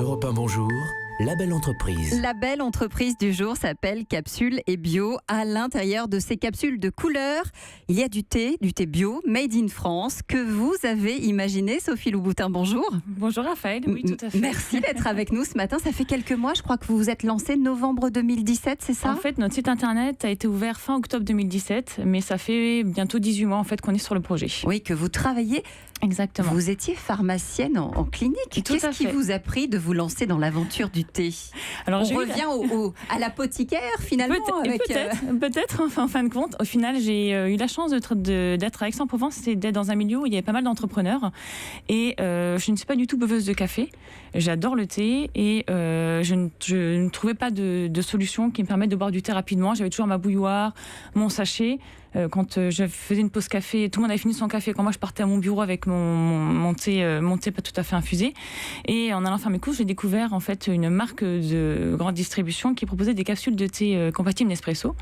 Europe 1, bonjour. La belle entreprise. La belle entreprise du jour s'appelle Capsules et Bio. À l'intérieur de ces capsules de couleurs, il y a du thé bio, made in France, que vous avez imaginé. Sophie Louboutin, bonjour. Bonjour Raphaël, oui tout à fait. Merci d'être avec nous ce matin. Ça fait quelques mois, je crois que vous vous êtes lancé novembre 2017, c'est ça ? En fait, notre site internet a été ouvert fin octobre 2017, mais ça fait bientôt 18 mois en fait qu'on est sur le projet. Oui, que vous travaillez. Exactement. Vous étiez pharmacienne en clinique. Qu'est-ce qui vous a pris de vous lancer dans l'aventure du thé ? Alors, on revient à l'apothicaire finalement. Peut-être, en fin de compte. Au final, j'ai eu la chance d'être à Aix-en-Provence et d'être dans un milieu où il y avait pas mal d'entrepreneurs. Et je ne suis pas du tout buveuse de café. J'adore le thé et je ne trouvais pas de solution qui me permette de boire du thé rapidement. J'avais toujours ma bouilloire, mon sachet. Quand je faisais une pause café, tout le monde avait fini son café. Quand moi je partais à mon bureau avec mon thé pas tout à fait infusé. Et en allant faire mes courses, j'ai découvert en fait une marque de grande distribution qui proposait des capsules de thé compatibles Nespresso.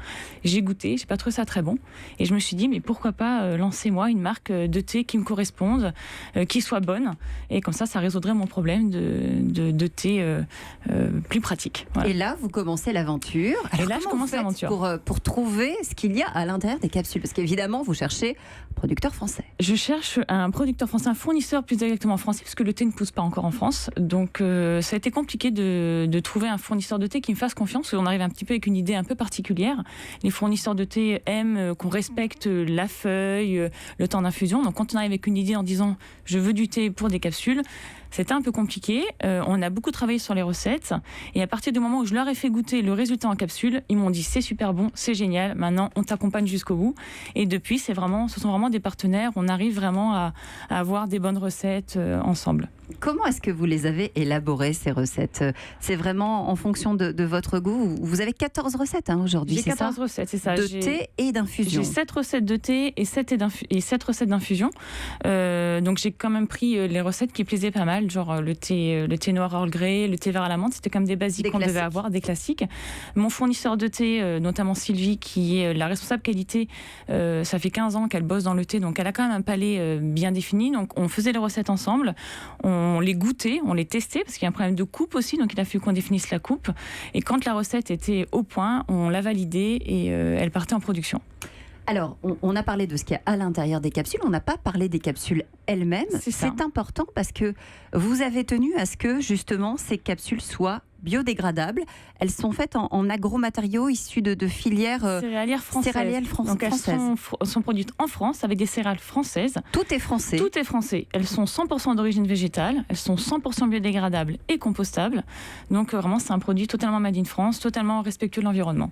J'ai goûté, j'ai pas trouvé ça très bon. Et je me suis dit, mais pourquoi pas lancer moi une marque de thé qui me corresponde, qui soit bonne. Et comme ça résoudrait mon problème de thé plus pratique. Voilà. Et là, vous commencez l'aventure. Et là, je commence l'aventure. Pour trouver ce qu'il y a à l'intérieur des capsules, parce qu'évidemment, vous cherchez un producteur français. Je cherche un producteur français, un fournisseur plus exactement français, parce que le thé ne pousse pas encore en France. Donc, ça a été compliqué de trouver un fournisseur de thé qui me fasse confiance, parce qu'on arrive un petit peu avec une idée un peu particulière. Les fournisseurs de thé aiment qu'on respecte la feuille, le temps d'infusion. Donc, quand on arrive avec une idée en disant « je veux du thé pour des capsules », c'était un peu compliqué. On a beaucoup travaillé sur les recettes. Et à partir du moment où je leur ai fait goûter le résultat en capsule, ils m'ont dit c'est super bon, c'est génial. Maintenant, on t'accompagne jusqu'au bout. Et depuis, ce sont vraiment des partenaires. On arrive vraiment à avoir des bonnes recettes ensemble. Comment est-ce que vous les avez élaborées, ces recettes ? C'est vraiment en fonction de votre goût. Vous avez 14 recettes aujourd'hui, c'est ça ? J'ai 14 recettes, c'est ça. De thé et d'infusion. J'ai 7 recettes de thé et 7 recettes d'infusion. Donc j'ai quand même pris les recettes qui plaisaient pas mal, genre le thé noir Earl Grey, le thé vert à la menthe. C'était comme des basiques qu'on devait avoir, des classiques. Mon fournisseur de thé, notamment Sylvie, qui est la responsable qualité, ça fait 15 ans qu'elle bosse dans le thé, donc elle a quand même un palais bien défini. Donc on faisait les recettes ensemble. On les goûtait, on les testait, parce qu'il y a un problème de coupe aussi, donc il a fallu qu'on définisse la coupe. Et quand la recette était au point, on l'a validée et elle partait en production. Alors, on a parlé de ce qu'il y a à l'intérieur des capsules, on n'a pas parlé des capsules elles-mêmes. C'est important parce que vous avez tenu à ce que, justement, ces capsules soient biodégradables. Elles sont faites en agromatériaux issus de filières céréalières françaises. Donc elles sont produites en France avec des céréales françaises. Tout est français. Tout est français. Elles sont 100% d'origine végétale. Elles sont 100% biodégradables et compostables. Donc vraiment, c'est un produit totalement made in France, totalement respectueux de l'environnement.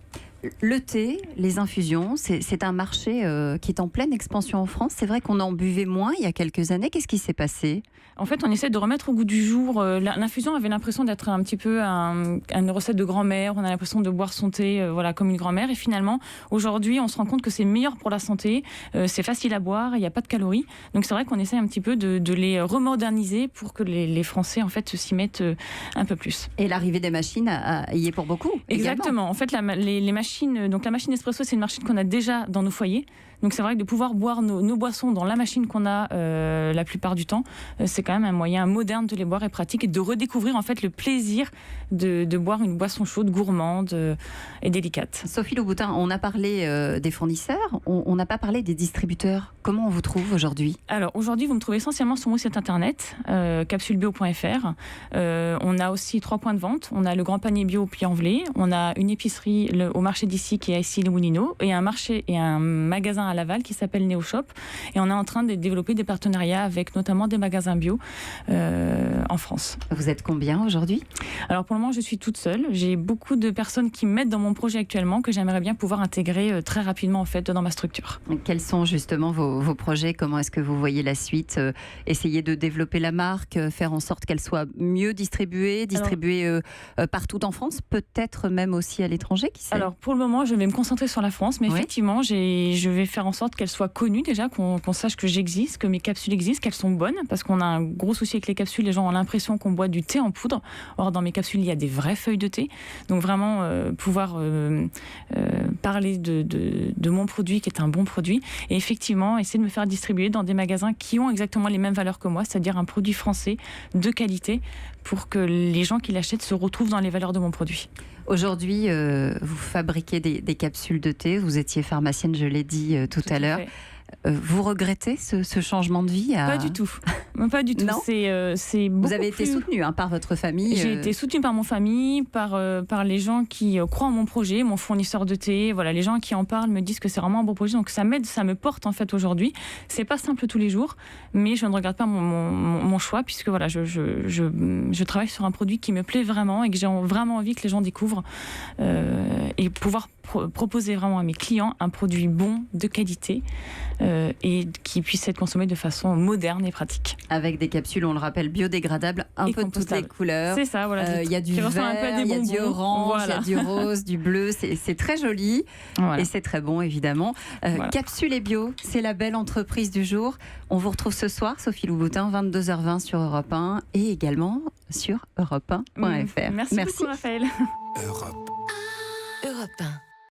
Le thé, les infusions, c'est un marché qui est en pleine expansion en France. C'est vrai qu'on en buvait moins il y a quelques années. Qu'est-ce qui s'est passé ? En fait, on essaie de remettre au goût du jour. L'infusion avait l'impression d'être un petit peu une recette de grand-mère. On a l'impression de boire son thé comme une grand-mère. Et finalement, aujourd'hui, on se rend compte que c'est meilleur pour la santé. C'est facile à boire, il n'y a pas de calories. Donc c'est vrai qu'on essaie un petit peu de les remoderniser pour que les Français en fait, s'y mettent un peu plus. Et l'arrivée des machines y est pour beaucoup. Exactement. Également. En fait, les machines, donc la machine Nespresso, c'est une machine qu'on a déjà dans nos foyers. Donc c'est vrai que de pouvoir boire nos boissons dans la machine qu'on a la plupart du temps, c'est quand même un moyen moderne de les boire et pratique et de redécouvrir en fait le plaisir de boire une boisson chaude, gourmande et délicate. Sophie Louboutin, on a parlé des fournisseurs, on n'a pas parlé des distributeurs. Comment on vous trouve aujourd'hui ? Alors aujourd'hui, vous me trouvez essentiellement sur mon site internet, capsulebio.fr. On a aussi 3 points de vente. On a le Grand Panier Bio au Puy-en-Velay. On a une épicerie au marché d'ici qui est à Issy-les-Moulineaux et un marché et un magasin à Laval qui s'appelle Néoshop. Et on est en train de développer des partenariats avec notamment des magasins bio en France. Vous êtes combien aujourd'hui ? Alors pour le moment, je suis toute seule. J'ai beaucoup de personnes qui m'aident dans mon projet actuellement que j'aimerais bien pouvoir intégrer très rapidement en fait dans ma structure. Quels sont justement vos projets ? Comment est-ce que vous voyez la suite ? Essayer de développer la marque, faire en sorte qu'elle soit mieux distribuée partout en France, peut-être même aussi à l'étranger, qui sait ? Alors pour le moment, je vais me concentrer sur la France, mais effectivement, je vais faire en sorte qu'elle soit connue déjà, qu'on sache que j'existe, que mes capsules existent, qu'elles sont bonnes, parce qu'on a un gros souci avec les capsules. Les gens ont l'impression qu'on boit du thé en poudre. Or, dans mes capsules, il y a des vraies feuilles de thé. Donc vraiment, pouvoir parler de mon produit qui est un bon produit et effectivement essayer de me faire distribuer dans des magasins qui ont exactement les mêmes valeurs que moi, c'est-à-dire un produit français de qualité pour que les gens qui l'achètent se retrouvent dans les valeurs de mon produit. Aujourd'hui, vous fabriquez des capsules de thé, vous étiez pharmacienne, je l'ai dit tout à l'heure. Vous regrettez ce changement de vie Pas du tout. Pas du tout. Non. C'est vous avez été soutenue par votre famille. J'ai été soutenue par mon famille, par les gens qui croient en mon projet, mon fournisseur de thé. Voilà, les gens qui en parlent me disent que c'est vraiment un bon projet. Donc ça m'aide, ça me porte en fait aujourd'hui. C'est pas simple tous les jours, mais je ne regrette pas mon choix puisque voilà, je travaille sur un produit qui me plaît vraiment et que j'ai vraiment envie que les gens découvrent et pouvoir proposer vraiment à mes clients un produit bon, de qualité et qui puisse être consommé de façon moderne et pratique. Avec des capsules, on le rappelle, biodégradables, un peu de toutes les couleurs. C'est ça, voilà. Il y a du vert, il y a du orange, il y a du rose, du bleu. C'est très joli et c'est très bon, évidemment. Capsule et bio, c'est la belle entreprise du jour. On vous retrouve ce soir, Sophie Louboutin, 22h20 sur Europe 1 et également sur europe1.fr. Merci beaucoup, Raphaël. Europe 1.